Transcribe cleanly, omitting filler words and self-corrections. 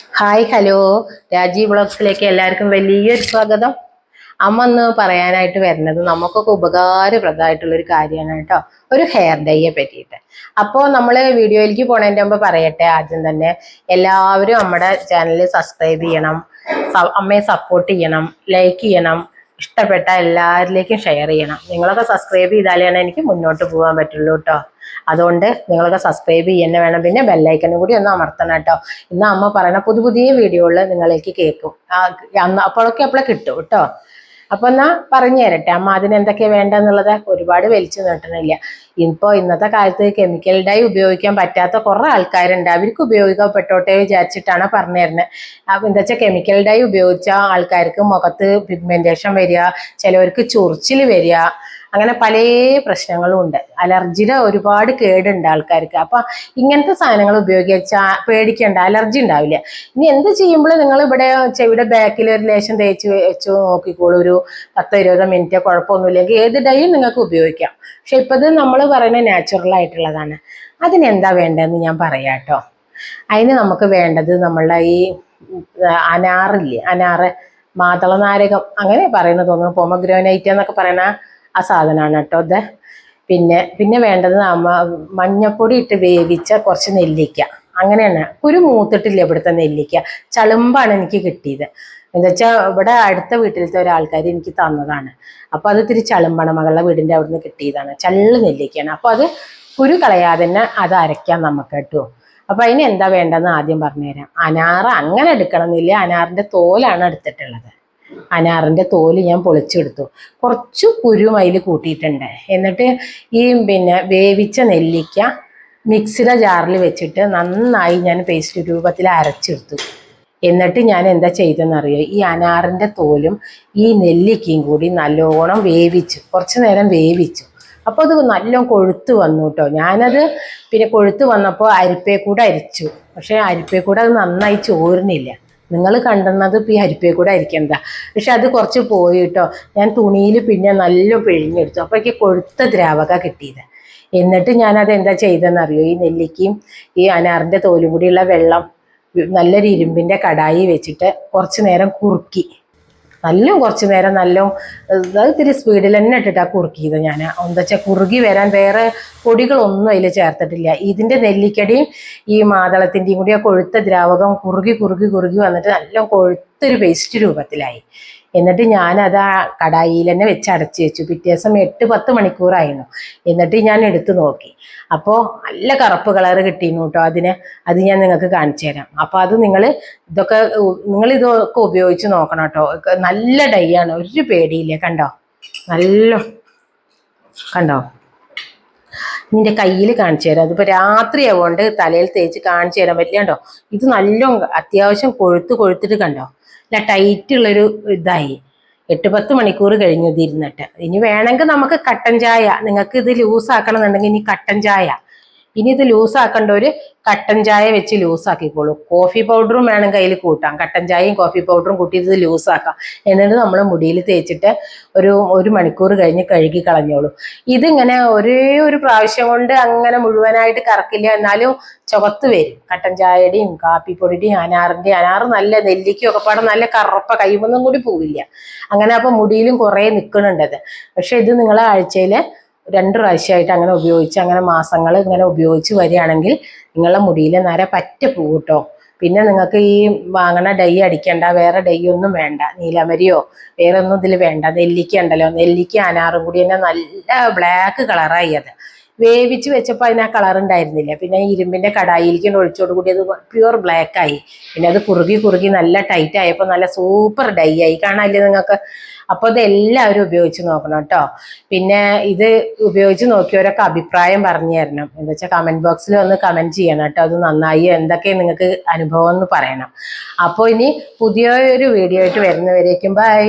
Hi hello Rajeev വ്ളോഗ്സിലേക്ക് എല്ലാവർക്കും വലിയൊരു സ്വാഗതം. അമ്മ ഒന്ന് പറയാനായിട്ട് വരുന്നത് നമുക്കൊക്കെ ഉപകാരപ്രദമായിട്ടുള്ളൊരു കാര്യമാണ് കേട്ടോ, ഒരു ഹെയർ ഡൈയെ പറ്റിയിട്ട്. അപ്പോൾ നമ്മൾ വീഡിയോയിലേക്ക് പോണതിൻ്റെ മുമ്പ് പറയട്ടെ, ആദ്യം തന്നെ എല്ലാവരും നമ്മുടെ ചാനൽ സബ്സ്ക്രൈബ് ചെയ്യണം, അമ്മയെ സപ്പോർട്ട് ചെയ്യണം, ലൈക്ക് ചെയ്യണം, ഇഷ്ടപ്പെട്ട എല്ലാവരിലേക്കും ഷെയർ ചെയ്യണം. നിങ്ങളൊക്കെ സബ്സ്ക്രൈബ് ചെയ്താലാണ് എനിക്ക് മുന്നോട്ട് പോകാൻ പറ്റുള്ളൂ കേട്ടോ. അതുകൊണ്ട് നിങ്ങളൊക്കെ സബ്സ്ക്രൈബ് ചെയ്യുന്ന വേണം, പിന്നെ ബെല്ലൈക്കനും കൂടി ഒന്ന് അമർത്തണം കേട്ടോ. ഇന്ന് അമ്മ പറയുന്ന പുതിയ വീഡിയോകൾ നിങ്ങളിലേക്ക് കേൾക്കും, അപ്പോഴൊക്കെ കിട്ടും കേട്ടോ. അപ്പൊ എന്നാ പറഞ്ഞു തരട്ടെ അമ്മ അതിനെന്തൊക്കെയാണ് വേണ്ടെന്നുള്ളത്. ഒരുപാട് വലിച്ചു നീട്ടണില്ല. ഇന്നത്തെ കാലത്ത് കെമിക്കൽ ഡൈ ഉപയോഗിക്കാൻ പറ്റാത്ത കുറെ ആൾക്കാരുണ്ട്, അവർക്ക് ഉപയോഗിക്കപ്പെട്ടോട്ടെ വിചാരിച്ചിട്ടാണ് പറഞ്ഞു തരുന്നത്. അപ്പൊ എന്താ വെച്ചാൽ കെമിക്കൽ ഡൈ ഉപയോഗിച്ച ആൾക്കാർക്ക് മുഖത്ത് പിഗ്മെന്റേഷൻ വരിക, ചിലവർക്ക് ചൊറിച്ചിൽ വരിക, അങ്ങനെ പല പ്രശ്നങ്ങളും ഉണ്ട്. അലർജിയുടെ ഒരുപാട് കേടുണ്ട് ആൾക്കാർക്ക്. അപ്പൊ ഇങ്ങനത്തെ സാധനങ്ങൾ ഉപയോഗിച്ചാൽ പേടിക്കേണ്ട, അലർജി ഉണ്ടാവില്ല. ഇനി എന്ത് ചെയ്യുമ്പോൾ നിങ്ങൾ ഇവിടെ ചെവിയുടെ ബാക്കിൽ ഒരു ലേശം തേച്ച് വെച്ച് നോക്കിക്കോളൂ, ഒരു 10-20 മിനിറ്റ്, കുഴപ്പമൊന്നുമില്ലെങ്കിൽ ഏത് ഡൈയും നിങ്ങൾക്ക് ഉപയോഗിക്കാം. പക്ഷെ ഇപ്പൊ ഇത് നമ്മൾ പറയുന്നത് നാച്ചുറൽ ആയിട്ടുള്ളതാണ്. അതിനെന്താ വേണ്ടതെന്ന് ഞാൻ പറയാം കേട്ടോ. അതിന് നമുക്ക് വേണ്ടത് നമ്മളുടെ ഈ അനാറില്ലേ, അനാറ്, മാതള നാരകം അങ്ങനെ പറയുന്നത് തോന്നുന്നു, പൊമഗ്രാനൈറ്റ് എന്നൊക്കെ പറയുന്ന ആ സാധനമാണ് കേട്ടോ ഇത്. പിന്നെ വേണ്ടത് മഞ്ഞപ്പൊടി ഇട്ട് വേവിച്ച കുറച്ച് നെല്ലിക്ക, അങ്ങനെയാണ്. കുരു മൂത്തിട്ടില്ല ഇവിടുത്തെ നെല്ലിക്ക, ചളുമ്പാണ് എനിക്ക് കിട്ടിയത്. എന്താ വെച്ചാൽ ഇവിടെ അടുത്ത വീട്ടിലത്തെ ഒരാൾക്കാർ എനിക്ക് തന്നതാണ്. അപ്പൊ അത് ഇത്തിരി ചളുമ്പാണ്, മകളുടെ വീടിന്റെ അവിടുന്ന് കിട്ടിയതാണ്, ചള്ള് നെല്ലിക്കയാണ്. അപ്പൊ അത് കുരു കളയാതെ തന്നെ അത് അരയ്ക്കാം നമുക്ക് കേട്ടോ. അപ്പൊ അതിന് എന്താ വേണ്ടെന്ന് ആദ്യം പറഞ്ഞുതരാം. അനാറ് അങ്ങനെ എടുക്കണമെന്നില്ല, അനാറിന്റെ തോലാണ് എടുത്തിട്ടുള്ളത്. അനാറിന്റെ തോല് ഞാൻ പൊളിച്ചെടുത്തു, കുറച്ച് കുരും അതിൽ കൂട്ടിയിട്ടുണ്ട്. എന്നിട്ട് ഈ വേവിച്ച നെല്ലിക്ക മിക്സിയുടെ ജാറിൽ വെച്ചിട്ട് നന്നായി ഞാൻ പേസ്റ്റ് രൂപത്തിൽ അരച്ചെടുത്തു. എന്നിട്ട് ഞാൻ എന്താ ചെയ്തെന്നറിയോ, ഈ അനാറിന്റെ തോലും ഈ നെല്ലിക്കയും കൂടി നല്ലോണം വേവിച്ചു, കുറച്ച് നേരം വേവിച്ചു. അപ്പോൾ അത് നല്ലോണം കൊഴുത്ത് വന്നു കേട്ടോ. ഞാനത് കൊഴുത്ത് വന്നപ്പോൾ അരിപ്പയെ കൂടെ അരിച്ചു, പക്ഷെ അരിപ്പയെ കൂടെ അത് നന്നായി ചോരുന്നില്ല. നിങ്ങൾ കണ്ടുന്നത് ഇപ്പം ഈ അരിപ്പയെ കൂടെ അരിക്കണ്ട. പക്ഷെ അത് കുറച്ച് പോയി കേട്ടോ. ഞാൻ തുണിയിൽ നല്ല പിഴിഞ്ഞെടുത്തു, അപ്പോൾ എനിക്ക് കൊഴുത്ത ദ്രാവക കിട്ടിയത്. എന്നിട്ട് ഞാനത് എന്താ ചെയ്തെന്നറിയോ, ഈ നെല്ലിക്കയും ഈ അനാറിന്റെ തോലും കൂടിയുള്ള വെള്ളം നല്ലൊരു ഇരുമ്പിന്റെ കടായി വെച്ചിട്ട് കുറച്ച് നേരം കുറുക്കി, കുറച്ച് നേരം അത് ഇത്തിരി സ്പീഡിൽ തന്നെ ഇട്ടിട്ടാ കുറുക്കിയത് ഞാൻ. എന്താ വെച്ചാൽ കുറുകി വരാൻ വേറെ പൊടികളൊന്നും അതിൽ ചേർത്തിട്ടില്ല. ഇതിന്റെ നെല്ലിക്കടിയും ഈ മാതളത്തിന്റെയും കൂടി ആ കൊഴുത്ത ദ്രാവകം കുറുകി വന്നിട്ട് കൊഴുത്തൊരു പേസ്റ്റ് രൂപത്തിലായി. എന്നിട്ട് ഞാനത് ആ കടായിയിൽ തന്നെ വെച്ച് അടച്ചു വെച്ചു. പിറ്റേ ദിവസം 8-10 മണിക്കൂറായിരുന്നു. എന്നിട്ട് ഞാൻ എടുത്തു നോക്കി, അപ്പോൾ നല്ല കറുപ്പ് കളറ് കിട്ടിയിരുന്നു കേട്ടോ. അത് ഞാൻ നിങ്ങൾക്ക് കാണിച്ചു തരാം. അപ്പോൾ അത് നിങ്ങൾ ഇതൊക്കെ ഉപയോഗിച്ച് നോക്കണം കേട്ടോ. നല്ല ഡൈ ആണ്, ഒരു പേടിയില്ല. കണ്ടോ നിന്റെ കയ്യിൽ കാണിച്ചു തരാം. അതിപ്പോൾ രാത്രി ആവുകൊണ്ട് തലയിൽ തേച്ച് കാണിച്ചു തരാൻ പറ്റില്ല. കണ്ടോ, ഇത് അത്യാവശ്യം കൊഴുത്തിട്ട് കണ്ടോ, നല്ല ടൈറ്റുള്ളൊരു ഇതായി. 8-10 മണിക്കൂർ കഴിഞ്ഞു ഇതിരുന്നിട്ട്. ഇനി വേണമെങ്കിൽ നമുക്ക് കട്ടൻ ചായ, നിങ്ങൾക്ക് ഇത് ലൂസ് ആക്കണം എന്നുണ്ടെങ്കിൽ ഇനി കട്ടൻ ചായ, ഇനി ഇത് ലൂസാക്കേണ്ടവര് കട്ടൻ ചായ വെച്ച് ലൂസാക്കിക്കോളൂ. കോഫി പൗഡറും വേണമെങ്കിൽ അതിൽ കൂട്ടാം, കട്ടൻ ചായയും കോഫി പൗഡറും കൂട്ടി ഇത് ലൂസാക്കാം. എന്നിട്ട് നമ്മൾ മുടിയിൽ തേച്ചിട്ട് ഒരു മണിക്കൂർ കഴിഞ്ഞ് കഴുകി കളഞ്ഞോളൂ. ഇതിങ്ങനെ ഒരു പ്രാവശ്യം കൊണ്ട് അങ്ങനെ മുഴുവനായിട്ട് കറക്കില്ല, എന്നാലും ചുവത്ത് വരും. കട്ടൻ ചായയുടെയും കാപ്പിപ്പൊടിയുടെയും അനാറ് നല്ല നെല്ലിക്കും ഒക്കെ പാടെ നല്ല കറുപ്പ, കൈമൊന്നും കൂടി പോവില്ല. അങ്ങനെ അപ്പൊ മുടിയിലും കുറെ നിൽക്കുന്നുണ്ടത്. പക്ഷെ ഇത് നിങ്ങളെ ആഴ്ചയിൽ 2 പ്രാവശ്യമായിട്ട് അങ്ങനെ ഉപയോഗിച്ച്, അങ്ങനെ മാസങ്ങൾ ഇങ്ങനെ ഉപയോഗിച്ച് വരികയാണെങ്കിൽ നിങ്ങളുടെ മുടിയിലെ നര പറ്റ പോകും കേട്ടോ. പിന്നെ നിങ്ങൾക്ക് ഈ വാങ്ങണ ഡൈ അടിക്കണ്ട, വേറെ ഡൈ ഒന്നും വേണ്ട, നീലമരിയോ വേറെ ഒന്നും ഇതിൽ വേണ്ട. നെല്ലിക്ക ഉണ്ടല്ലോ, നെല്ലിക്ക അനാറും കൂടി തന്നെ നല്ല ബ്ലാക്ക് കളറായി. അത് വേവിച്ച് വെച്ചപ്പോൾ അതിന് ആ കളർ ഉണ്ടായിരുന്നില്ല. പിന്നെ ഇരുമ്പിന്റെ കടായിലേക്ക് ഒഴിച്ചോട് കൂടി അത് പ്യുവർ ബ്ലാക്ക് ആയി. പിന്നെ അത് കുറുകി നല്ല ടൈറ്റ് ആയപ്പോൾ നല്ല സൂപ്പർ ഡൈ ആയി, കാണാല്ലേ നിങ്ങൾക്ക്. അപ്പോൾ ഇത് എല്ലാവരും ഉപയോഗിച്ച് നോക്കണം കേട്ടോ. പിന്നെ ഇത് ഉപയോഗിച്ച് നോക്കിയവരൊക്കെ അഭിപ്രായം പറഞ്ഞു തരണം. എന്താ വെച്ചാൽ കമന്റ് ബോക്സിൽ ഒന്ന് കമന്റ് ചെയ്യണം കേട്ടോ. അത് നന്നായി, എന്തൊക്കെ നിങ്ങൾക്ക് അനുഭവം എന്ന് പറയണം. അപ്പോൾ ഇനി പുതിയൊരു വീഡിയോ ആയിട്ട് വരുന്നവരേക്കും ബൈ.